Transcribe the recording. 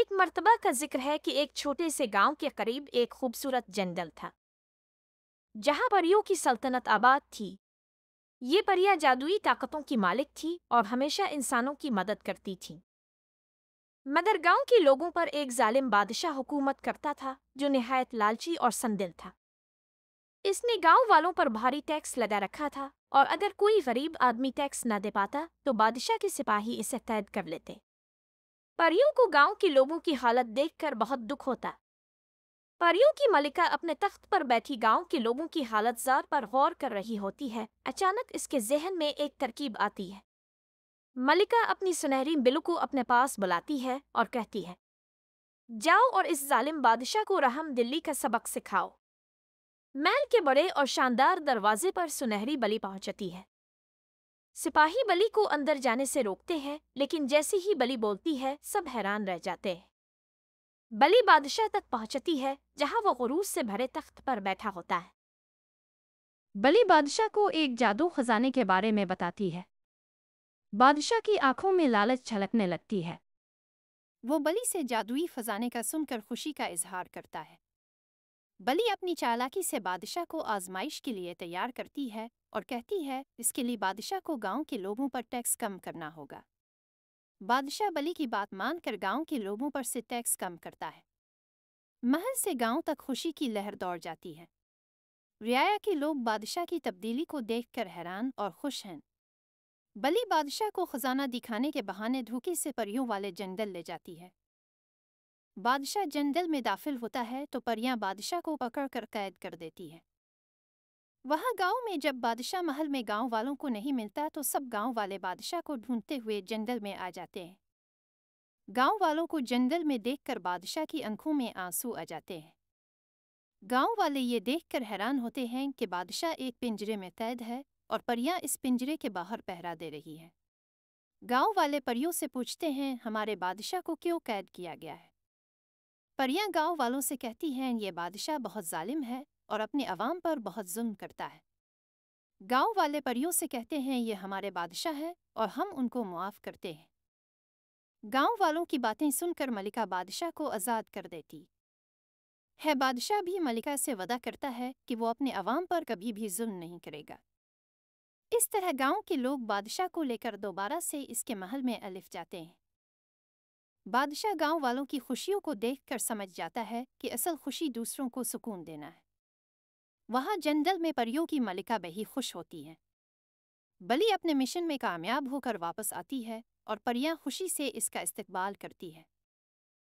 ایک مرتبہ کا ذکر ہے کہ ایک چھوٹے سے گاؤں کے قریب ایک خوبصورت جنگل تھا جہاں پریوں کی سلطنت آباد تھی۔ یہ پریاں جادوئی طاقتوں کی مالک تھی اور ہمیشہ انسانوں کی مدد کرتی تھیں، مگر گاؤں کے لوگوں پر ایک ظالم بادشاہ حکومت کرتا تھا جو نہایت لالچی اور سندل تھا۔ اس نے گاؤں والوں پر بھاری ٹیکس لگا رکھا تھا اور اگر کوئی غریب آدمی ٹیکس نہ دے پاتا تو بادشاہ کے سپاہی اسے قید کر لیتے۔ پریوں کو گاؤں کے لوگوں کی حالت دیکھ کر بہت دکھ ہوتا۔ پریوں کی ملکہ اپنے تخت پر بیٹھی گاؤں کے لوگوں کی حالت زار پر غور کر رہی ہوتی ہے۔ اچانک اس کے ذہن میں ایک ترکیب آتی ہے۔ ملکہ اپنی سنہری بلو کو اپنے پاس بلاتی ہے اور کہتی ہے، جاؤ اور اس ظالم بادشاہ کو رحم دلی کا سبق سکھاؤ۔ محل کے بڑے اور شاندار دروازے پر سنہری بلی پہنچتی ہے۔ سپاہی بلی کو اندر جانے سے روکتے ہیں، لیکن جیسے ہی بلی بولتی ہے سب حیران رہ جاتے ہیں۔ بلی بادشاہ تک پہنچتی ہے جہاں وہ غرور سے بھرے تخت پر بیٹھا ہوتا ہے۔ بلی بادشاہ کو ایک جادو خزانے کے بارے میں بتاتی ہے۔ بادشاہ کی آنکھوں میں لالچ چھلکنے لگتی ہے۔ وہ بلی سے جادوئی خزانے کا سن کر خوشی کا اظہار کرتا ہے۔ بلی اپنی چالاکی سے بادشاہ کو آزمائش کے لیے تیار کرتی ہے اور کہتی ہے اس کے لیے بادشاہ کو گاؤں کے لوگوں پر ٹیکس کم کرنا ہوگا۔ بادشاہ بلی کی بات مان کر گاؤں کے لوگوں پر سے ٹیکس کم کرتا ہے۔ محل سے گاؤں تک خوشی کی لہر دوڑ جاتی ہے۔ رعایا کے لوگ بادشاہ کی تبدیلی کو دیکھ کر حیران اور خوش ہیں۔ بلی بادشاہ کو خزانہ دکھانے کے بہانے دھوکے سے پریوں والے جنگل لے جاتی ہے۔ بادشاہ جنگل میں داخل ہوتا ہے تو پریاں بادشاہ کو پکڑ کر قید کر دیتی ہے۔ وہاں گاؤں میں جب بادشاہ محل میں گاؤں والوں کو نہیں ملتا تو سب گاؤں والے بادشاہ کو ڈھونڈتے ہوئے جنگل میں آ جاتے ہیں۔ گاؤں والوں کو جنگل میں دیکھ کر بادشاہ کی آنکھوں میں آنسو آ جاتے ہیں۔ گاؤں والے یہ دیکھ کر حیران ہوتے ہیں کہ بادشاہ ایک پنجرے میں قید ہے اور پریاں اس پنجرے کے باہر پہرا دے رہی ہیں۔ گاؤں والے پریوں سے پوچھتے ہیں ہمارے بادشاہ کو کیوں قید کیا گیا ہے؟ پریاں گاؤں والوں سے کہتی ہیں یہ بادشاہ بہت ظالم ہے اور اپنے عوام پر بہت ظلم کرتا ہے۔ گاؤں والے پریوں سے کہتے ہیں یہ ہمارے بادشاہ ہے اور ہم ان کو معاف کرتے ہیں۔ گاؤں والوں کی باتیں سن کر ملکہ بادشاہ کو آزاد کر دیتی ہے۔ بادشاہ بھی ملکہ سے وعدہ کرتا ہے کہ وہ اپنے عوام پر کبھی بھی ظلم نہیں کرے گا۔ اس طرح گاؤں کے لوگ بادشاہ کو لے کر دوبارہ سے اس کے محل میں الف جاتے ہیں۔ بادشاہ گاؤں والوں کی خوشیوں کو دیکھ کر سمجھ جاتا ہے کہ اصل خوشی دوسروں کو سکون دینا ہے۔ وہاں جنگل میں پریوں کی ملکہ بہی خوش ہوتی ہے۔ بلی اپنے مشن میں کامیاب ہو کر واپس آتی ہے اور پریاں خوشی سے اس کا استقبال کرتی ہے۔